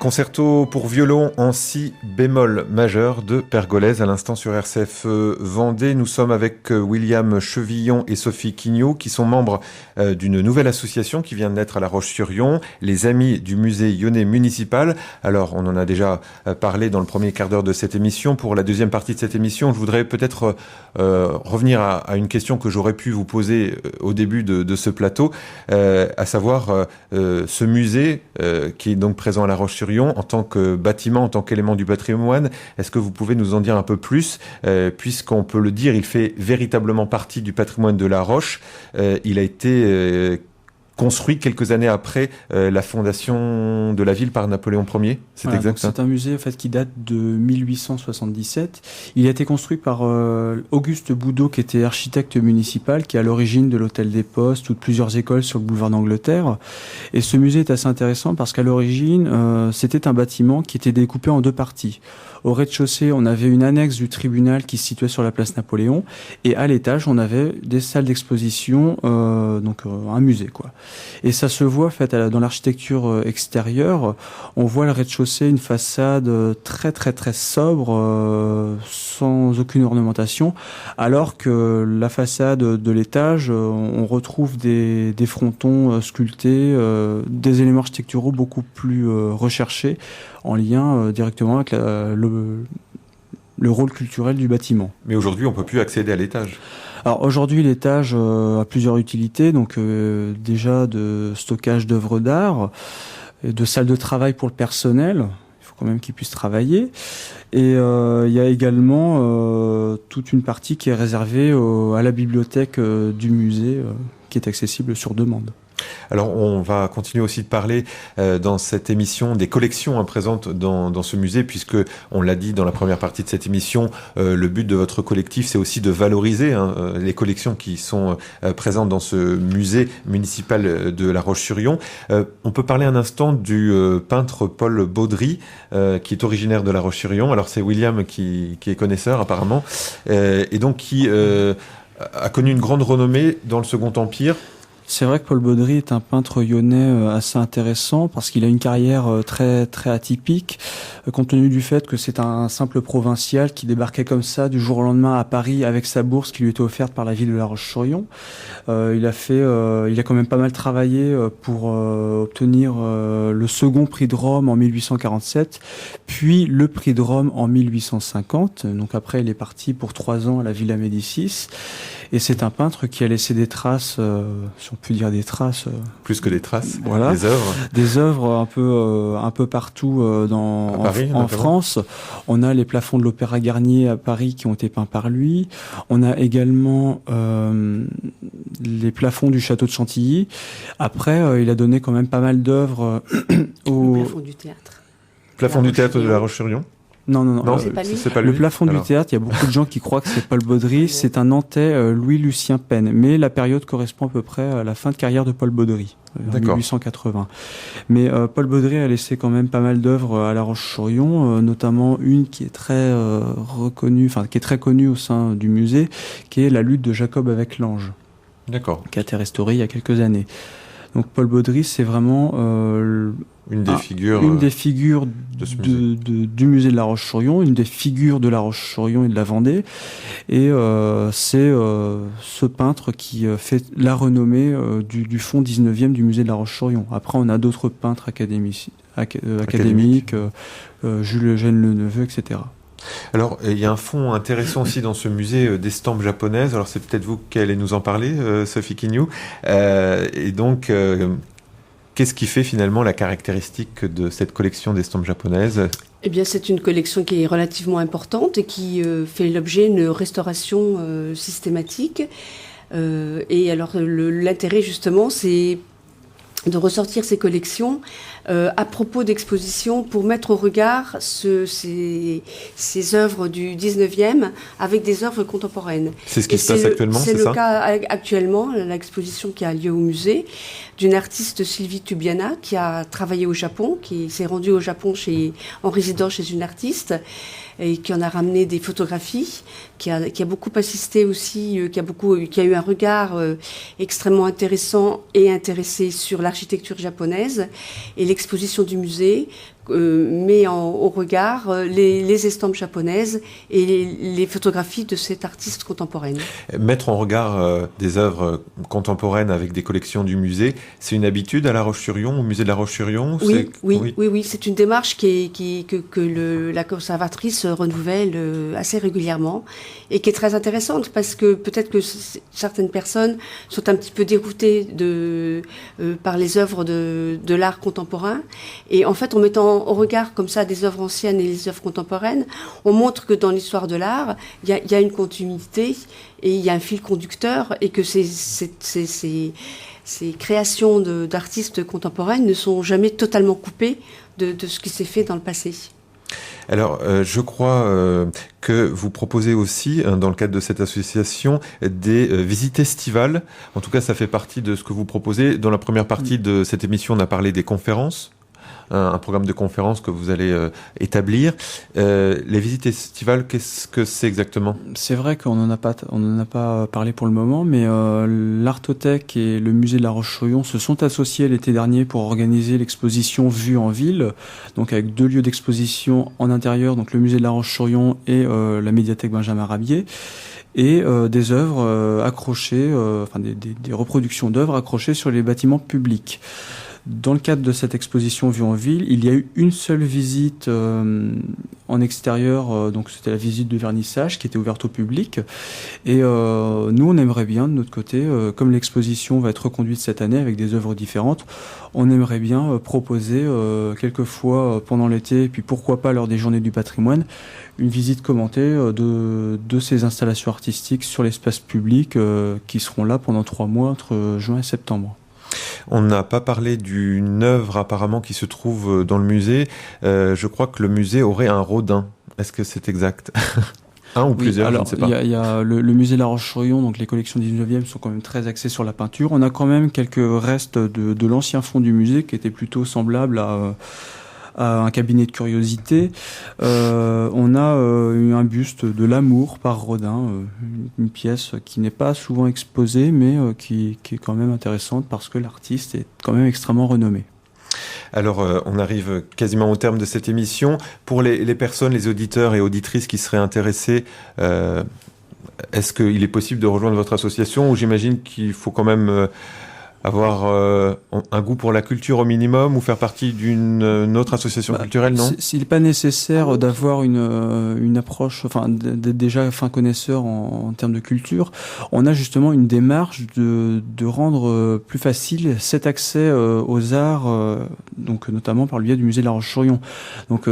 Concerto pour violon en si bémol majeur de Pergolèse à l'instant sur RCF Vendée. Nous sommes avec William Chevillon et Sophie Quignot qui sont membres d'une nouvelle association qui vient de naître à La Roche-sur-Yon, les Amis du musée lyonnais municipal. Alors on en a déjà parlé dans le premier quart d'heure de cette émission. Pour la deuxième partie de cette émission, je voudrais peut-être revenir à une question que j'aurais pu vous poser au début de ce plateau, à savoir ce musée qui est donc présent à La Roche-sur-Yon en tant que bâtiment, en tant qu'élément du patrimoine. Est-ce que vous pouvez nous en dire un peu plus, puisqu'on peut le dire, il fait véritablement partie du patrimoine de La Roche. Il a été construit quelques années après la fondation de la ville par Napoléon Ier. C'est voilà, exact ça ? C'est un musée en fait, qui date de 1877. Il a été construit par Auguste Boudot, qui était architecte municipal, qui est à l'origine de l'Hôtel des Postes ou de plusieurs écoles sur le boulevard d'Angleterre. Et ce musée est assez intéressant parce qu'à l'origine, c'était un bâtiment qui était découpé en deux parties. Au rez-de-chaussée, on avait une annexe du tribunal qui se situait sur la place Napoléon. Et à l'étage, on avait des salles d'exposition, donc un musée, quoi. Et ça se voit en fait dans l'architecture extérieure. On voit le rez-de-chaussée, une façade très très très sobre, sans aucune ornementation, alors que la façade de l'étage, on retrouve des frontons sculptés, des éléments architecturaux beaucoup plus recherchés, en lien directement avec le rôle culturel du bâtiment. Mais aujourd'hui, on ne peut plus accéder à l'étage. Alors aujourd'hui, l'étage a plusieurs utilités, donc déjà de stockage d'œuvres d'art, de salles de travail pour le personnel, il faut quand même qu'ils puissent travailler, et il y a également toute une partie qui est réservée à la bibliothèque du musée, qui est accessible sur demande. Alors on va continuer aussi de parler dans cette émission des collections présentes dans ce musée, puisque on l'a dit dans la première partie de cette émission, le but de votre collectif c'est aussi de valoriser les collections qui sont présentes dans ce musée municipal de La Roche-sur-Yon. On peut parler un instant du peintre Paul Baudry qui est originaire de La Roche-sur-Yon. Alors c'est William qui est connaisseur apparemment, et donc qui a connu une grande renommée dans le Second Empire. C'est vrai que Paul Baudry est un peintre lyonnais assez intéressant parce qu'il a une carrière très très atypique, compte tenu du fait que c'est un simple provincial qui débarquait comme ça du jour au lendemain à Paris avec sa bourse qui lui était offerte par la ville de La Roche-sur-Yon. Il a quand même pas mal travaillé pour obtenir le second prix de Rome en 1847, puis le prix de Rome en 1850. Donc après, il est parti pour 3 ans à la Villa Médicis. Et c'est un peintre qui a laissé des traces, si on peut dire des traces. Plus que des traces, voilà, des œuvres. Des œuvres un peu partout en France. On a les plafonds de l'Opéra Garnier à Paris qui ont été peints par lui. On a également les plafonds du château de Chantilly. Après, il a donné quand même pas mal d'œuvres au plafond du théâtre. Plafond du théâtre de La Roche-sur-Yon. Non, c'est pas lui. Le plafond du théâtre, il y a beaucoup de gens qui croient que c'est Paul Baudry. C'est un Nantais, Louis-Lucien Penn. Mais la période correspond à peu près à la fin de carrière de Paul Baudry, en 1880. Mais Paul Baudry a laissé quand même pas mal d'œuvres à La Roche-sur-Yon, notamment une qui est très reconnue, enfin qui est très connue au sein du musée, qui est la lutte de Jacob avec l'ange. D'accord. Qui a été restaurée il y a quelques années. Donc Paul Baudry, c'est vraiment une des figures du musée de La Roche-sur-Yon, une des figures de La Roche-sur-Yon et de la Vendée. Et c'est ce peintre qui fait la renommée du fonds 19e du musée de La Roche-sur-Yon. Après, on a d'autres peintres académiques, Jules Eugène Leneveu, etc. Alors, il y a un fonds intéressant aussi dans ce musée d'estampes japonaises. Alors, c'est peut-être vous qui allez nous en parler, Sophie Quignot. Et donc, qu'est-ce qui fait finalement la caractéristique de cette collection d'estampes japonaises ? Eh bien, c'est une collection qui est relativement importante et qui fait l'objet d'une restauration systématique. Et alors, l'intérêt, justement, c'est de ressortir ces collections à propos d'expositions pour mettre au regard ces œuvres du 19e avec des œuvres contemporaines. C'est ce qui se passe actuellement, c'est ça ? C'est le cas actuellement, l'exposition qui a lieu au musée, d'une artiste Sylvie Tubiana qui a travaillé au Japon, qui s'est rendue au Japon en résidant chez une artiste et qui en a ramené des photographies, qui a beaucoup assisté aussi, qui a eu un regard extrêmement intéressant et intéressé sur la l'architecture japonaise. Et l'exposition du musée met au regard les estampes japonaises et les photographies de cette artiste contemporaine. Mettre en regard des œuvres contemporaines avec des collections du musée, c'est une habitude à La Roche-sur-Yon, au musée de La Roche-sur-Yon? Oui, c'est une démarche que la conservatrice renouvelle assez régulièrement et qui est très intéressante parce que peut-être que certaines personnes sont un petit peu déroutées par les œuvres de l'art contemporain. Et en fait, en mettant au regard comme ça des œuvres anciennes et les œuvres contemporaines, on montre que dans l'histoire de l'art, il y a une continuité et il y a un fil conducteur et que ces créations d'artistes contemporaines ne sont jamais totalement coupées de ce qui s'est fait dans le passé. Alors, je crois que vous proposez aussi, dans le cadre de cette association, des visites estivales. En tout cas, ça fait partie de ce que vous proposez. Dans la première partie de cette émission, on a parlé des conférences. Un programme de conférences que vous allez établir. Les visites estivales, qu'est-ce que c'est exactement? C'est vrai qu'on n'en a pas parlé pour le moment, mais l'Artothèque et le musée de La Roche-sur-Yon se sont associés l'été dernier pour organiser l'exposition Vue en ville, donc avec 2 lieux d'exposition en intérieur, donc le musée de La Roche-sur-Yon et la médiathèque Benjamin Rabier, et des œuvres accrochées, des reproductions d'œuvres accrochées sur les bâtiments publics. Dans le cadre de cette exposition Vue en ville, il y a eu une seule visite en extérieur, donc c'était la visite de vernissage qui était ouverte au public. Et nous, on aimerait bien, de notre côté, comme l'exposition va être reconduite cette année avec des œuvres différentes, on aimerait bien proposer quelquefois pendant l'été, et puis pourquoi pas lors des Journées du patrimoine, une visite commentée de ces installations artistiques sur l'espace public qui seront là pendant 3 mois, entre juin et septembre. On n'a pas parlé d'une œuvre apparemment qui se trouve dans le musée. Je crois que le musée aurait un Rodin. Est-ce que c'est exact? Un ou plusieurs, alors, je ne sais pas. Il y a le musée de La Roche-sur-Yon, donc les collections 19e sont quand même très axées sur la peinture. On a quand même quelques restes de l'ancien fond du musée qui était plutôt semblable à un cabinet de curiosité. On a eu un buste de l'amour par Rodin, une pièce qui n'est pas souvent exposée, mais qui est quand même intéressante parce que l'artiste est quand même extrêmement renommé. Alors, on arrive quasiment au terme de cette émission. Pour les personnes, les auditeurs et auditrices qui seraient intéressés, est-ce qu'il est possible de rejoindre votre association, ou j'imagine qu'il faut quand même avoir un goût pour la culture au minimum, ou faire partie d'une autre association culturelle, non? S'il n'est pas nécessaire d'avoir une approche, d'être déjà fin connaisseur en termes de culture, on a justement une démarche de rendre plus facile cet accès aux arts, donc notamment par le biais du musée de La Roche-sur-Yon. Donc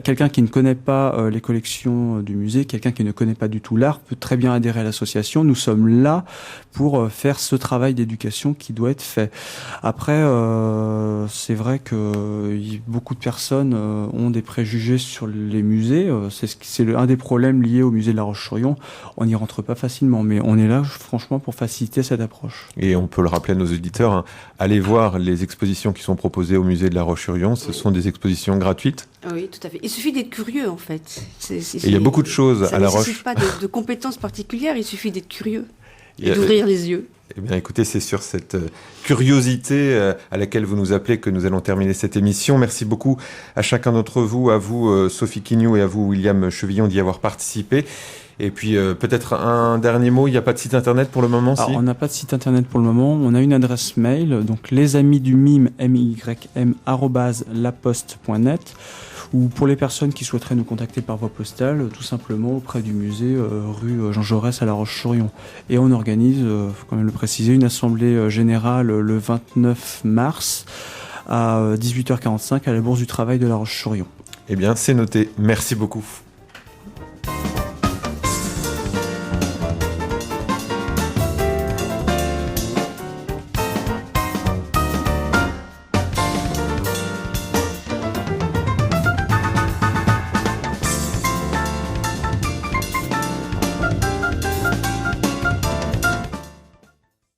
quelqu'un qui ne connaît pas les collections du musée, quelqu'un qui ne connaît pas du tout l'art, peut très bien adhérer à l'association. Nous sommes là pour faire ce travail d'éducation qui doit être fait. Après, c'est vrai que beaucoup de personnes ont des préjugés sur les musées. C'est un des problèmes liés au musée de La Roche-sur-Yon. On n'y rentre pas facilement, mais on est là franchement pour faciliter cette approche. Et on peut le rappeler à nos auditeurs, hein, allez voir les expositions qui sont proposées au musée de La Roche-sur-Yon. Ce sont des expositions gratuites. Oui, tout à fait. Il suffit d'être curieux, en fait. Et il y a beaucoup de choses à La Roche. Ça ne nécessite pas de compétences particulières, il suffit d'être curieux et d'ouvrir les yeux. Eh bien, écoutez, c'est sur cette curiosité à laquelle vous nous appelez que nous allons terminer cette émission. Merci beaucoup à chacun d'entre vous, à vous Sophie Quignou et à vous William Chevillon d'y avoir participé. Et puis peut-être un dernier mot, il n'y a pas de site internet pour le moment? Alors, on n'a pas de site internet pour le moment, on a une adresse mail, donc lesamisdumime, @laposte.net, ou pour les personnes qui souhaiteraient nous contacter par voie postale, tout simplement auprès du musée rue Jean Jaurès à La Roche-sur-Yon. Et on organise, faut quand même le préciser, une assemblée générale le 29 mars à 18h45 à la Bourse du Travail de La Roche-sur-Yon. Eh bien, c'est noté. Merci beaucoup.